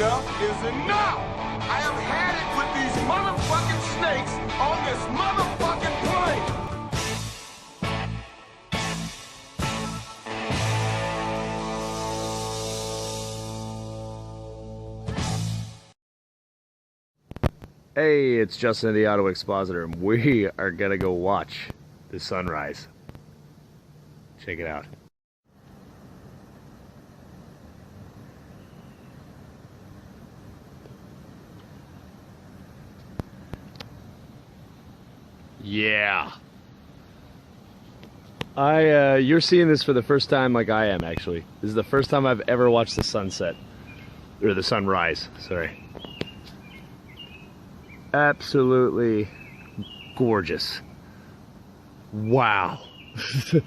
Enough is enough! I have had it with these motherfucking snakes on this motherfucking plane! Hey, it's Justin the Auto Expositor, and we are gonna go watch the sunrise. Check it out. Yeah. You're seeing this for the first time like I am, actually. This is the first time I've ever watched the sunset. Or the sunrise, sorry. Absolutely gorgeous. Wow. You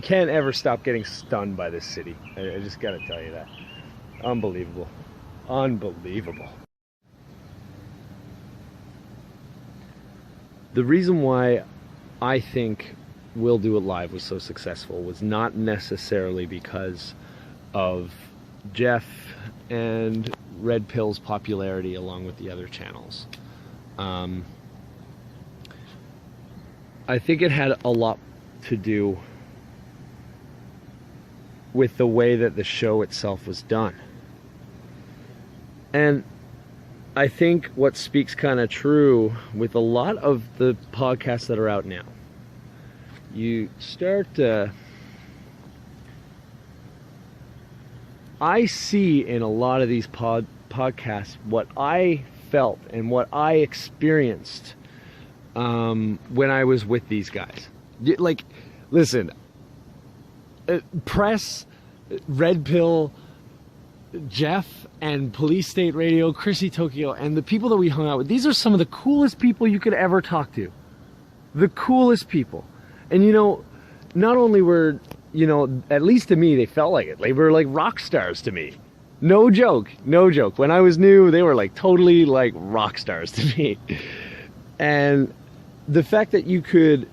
can't ever stop getting stunned by this city. I just gotta tell you that. Unbelievable. Unbelievable. The reason why I think We'll Do It Live was so successful was not necessarily because of Jeff and Red Pill's popularity along with the other channels. I think it had a lot to do with the way that the show itself was done. And I think what speaks kind of true with a lot of the podcasts that are out now, you start I see in a lot of these podcasts what I felt and what I experienced when I was with these guys. Like, listen, Press, Red Pill, Jeff, and Police State Radio, Chrissy Tokyo, and the people that we hung out with, these are some of the coolest people you could ever talk to. The coolest people. And you know, not only were, you know, at least to me, they felt like it. They were like rock stars to me. No joke, no joke. When I was new, they were like totally like rock stars to me. And the fact that you could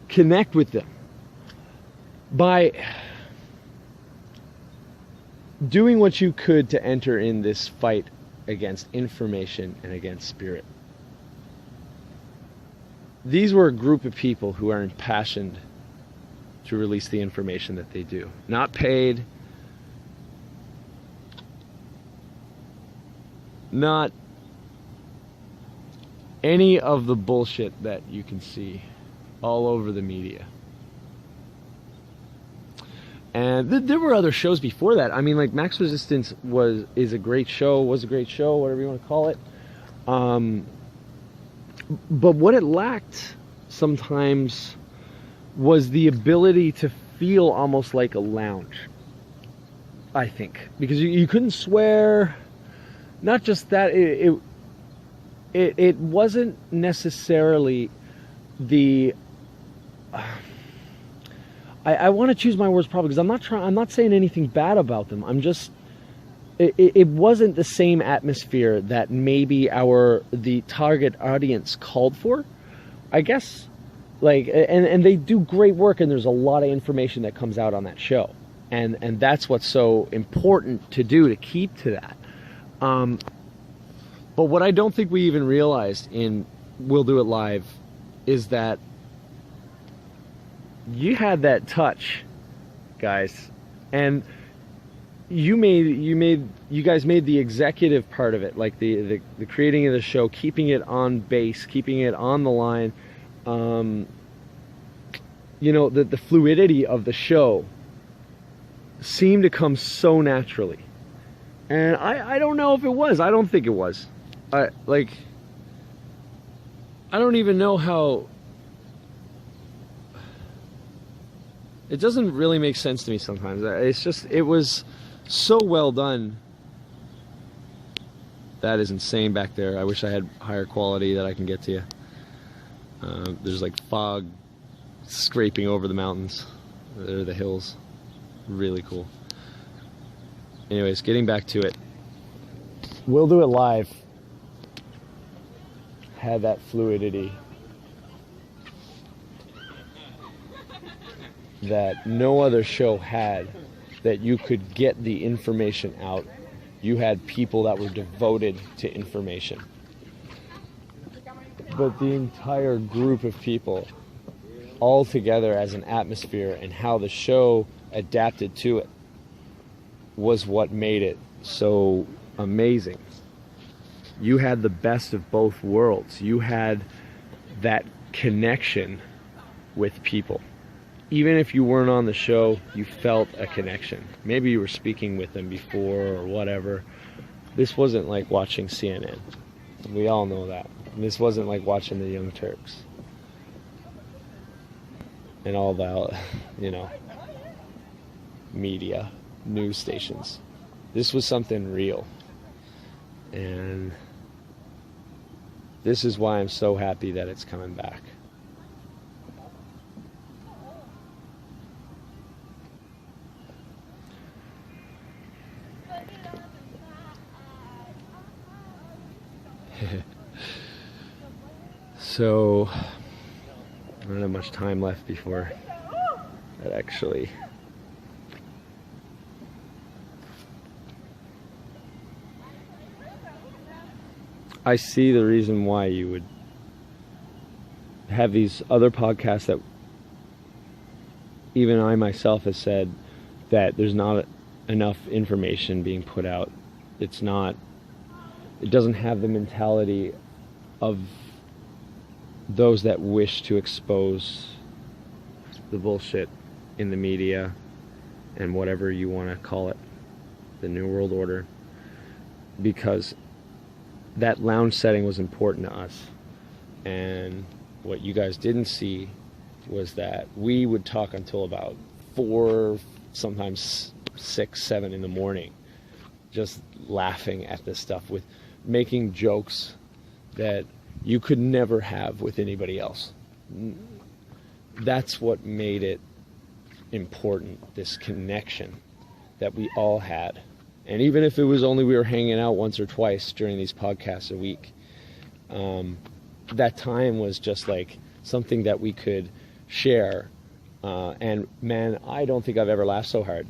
connect with them by doing what you could to enter in this fight against information and against spirit. These were a group of people who are impassioned to release the information that they do. Not paid, not any of the bullshit that you can see all over the media. And there were other shows before that. I mean, like Max Resistance is a great show, was a great show, whatever you want to call it. But what it lacked sometimes was the ability to feel almost like a lounge, I think. Because you couldn't swear. Not just that, it wasn't necessarily the... I want to choose my words properly, because I'm not saying anything bad about them. I'm just... It wasn't the same atmosphere that maybe the target audience called for, I guess. Like, and they do great work, and there's a lot of information that comes out on that show, and that's what's so important to do, to keep to that. But what I don't think we even realized in We'll Do It Live is that you had that touch, guys, and you guys made the executive part of it, like the creating of the show, keeping it on base, keeping it on the line. You know, the fluidity of the show seemed to come so naturally. And I don't know if it was. I don't think it was. I don't even know how... It doesn't really make sense to me sometimes. It's just, it was so well done. That is insane back there. I wish I had higher quality that I can get to you. There's like fog scraping over the mountains. There are the hills. Really cool. Anyways, getting back to it. We'll Do It Live had that fluidity that no other show had that you could get the information out. You had people that were devoted to information. But the entire group of people all together as an atmosphere and how the show adapted to it was what made it so amazing. You had the best of both worlds. You had that connection with people. Even if you weren't on the show, you felt a connection. Maybe you were speaking with them before or whatever. This wasn't like watching CNN. We all know that. This wasn't like watching the Young Turks and all the, media, news stations. This was something real. And this is why I'm so happy that it's coming back. So, I don't have much time left before that actually. I see the reason why you would have these other podcasts that even I myself have said that there's not enough information being put out. It doesn't have the mentality of those that wish to expose the bullshit in the media and whatever you want to call it, the New World Order, because that lounge setting was important to us. And what you guys didn't see was that we would talk until about 4, sometimes 6, 7 in the morning, just laughing at this stuff, with making jokes that you could never have with anybody else. That's what made it important, this connection that we all had. And even if it was only we were hanging out once or twice during these podcasts a week, that time was just like something that we could share. And man, I don't think I've ever laughed so hard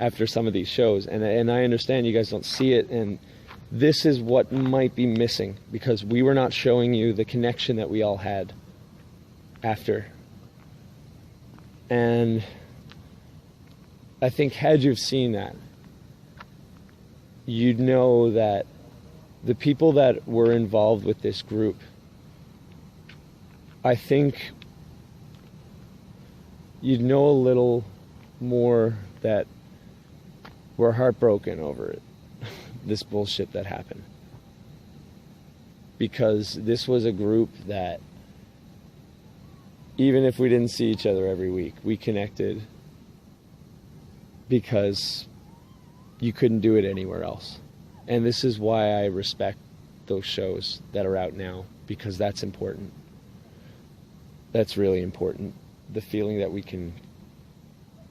after some of these shows. And I understand you guys don't see it, and this is what might be missing, because we were not showing you the connection that we all had after. And I think had you seen that, you'd know that the people that were involved with this group, I think you'd know a little more that we're heartbroken over it. This bullshit that happened, because this was a group that, even if we didn't see each other every week, we connected because you couldn't do it anywhere else. And this is why I respect those shows that are out now, because that's important. That's really important. The feeling that we can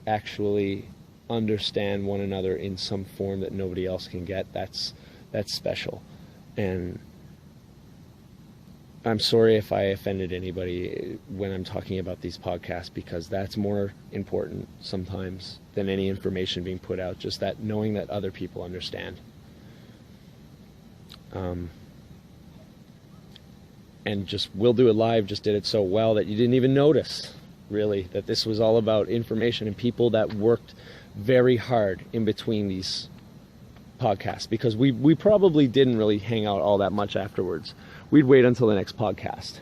actually understand one another in some form that nobody else can get, that's special. And I'm sorry if I offended anybody when I'm talking about these podcasts, because that's more important sometimes than any information being put out, just that knowing that other people understand. And just We'll Do It Live just did it so well that you didn't even notice, really, that this was all about information and people that worked very hard in between these podcasts, because we probably didn't really hang out all that much afterwards. We'd wait until the next podcast,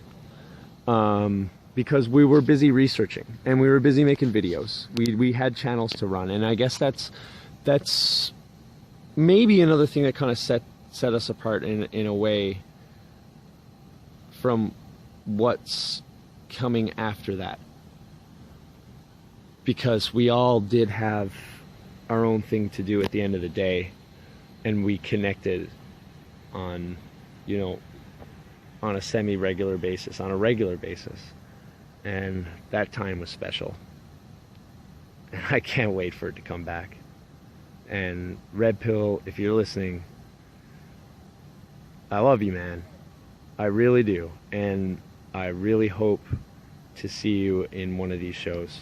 because we were busy researching and we were busy making videos. We had channels to run, and I guess that's maybe another thing that kind of set us apart in a way from what's coming after that. Because we all did have our own thing to do at the end of the day, and we connected on, on a semi-regular basis, on a regular basis. And that time was special. And I can't wait for it to come back. And Red Pill, if you're listening, I love you, man. I really do. And I really hope to see you in one of these shows.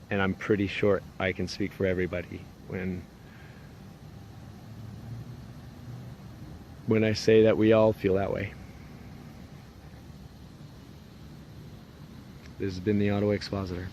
And I'm pretty sure I can speak for everybody when I say that we all feel that way. This has been the Auto Expositor.